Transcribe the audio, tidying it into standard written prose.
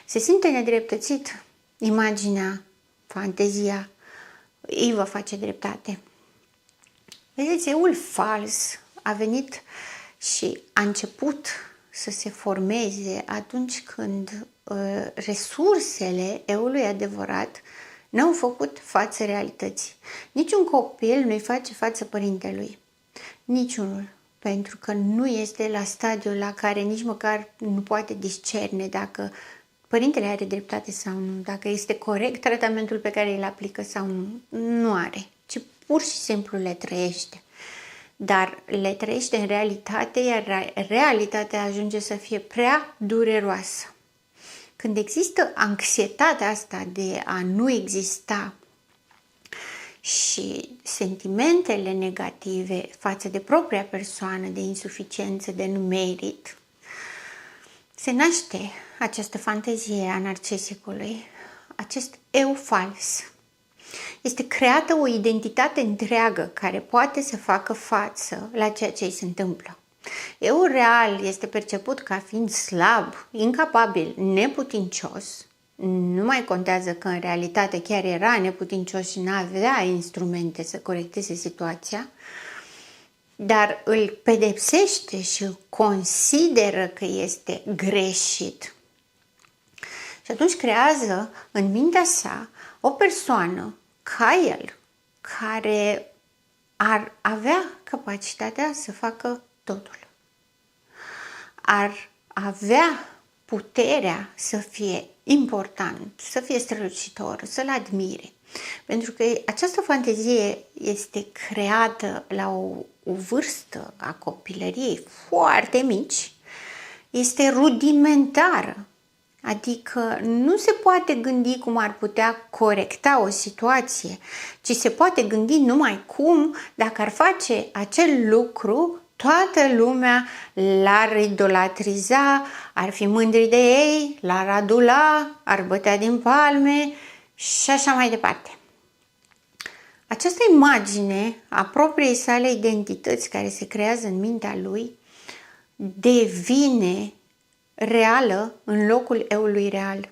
se simte nedreptățit, imaginea, fantezia îi va face dreptate. Vedeți, eul fals a venit și a început să se formeze atunci când resursele eului adevărat n-au făcut față realității. Niciun copil nu-i face față părintelui. Niciunul. Pentru că nu este la stadiul la care nici măcar nu poate discerne dacă părintele are dreptate sau nu, dacă este corect tratamentul pe care îl aplică sau nu. Nu are, ci pur și simplu le trăiește. Dar le trăiește în realitate, iar realitatea ajunge să fie prea dureroasă. Când există anxietatea asta de a nu exista și sentimentele negative față de propria persoană, de insuficiență, de nu merit, se naște această fantezie a narcisicului, acest eu fals. Este creată o identitate întreagă care poate să facă față la ceea ce îi se întâmplă. Eul real este perceput ca fiind slab, incapabil, neputincios. Nu mai contează că în realitate chiar era neputincios și n-avea instrumente să corecteze situația, dar îl pedepsește și îl consideră că este greșit. Și atunci creează în mintea sa o persoană ca el, care ar avea capacitatea să facă totul. Ar avea puterea să fie important, să fie strălucitor, să-l admire. Pentru că această fantezie este creată la o vârstă a copilăriei foarte mici, este rudimentară. Adică nu se poate gândi cum ar putea corecta o situație, ci se poate gândi numai cum, dacă ar face acel lucru, toată lumea l-ar idolatriza, ar fi mândri de ei, l-ar adula, ar bătea din palme și așa mai departe. Această imagine a propriei sale identități care se creează în mintea lui devine reală în locul eului real.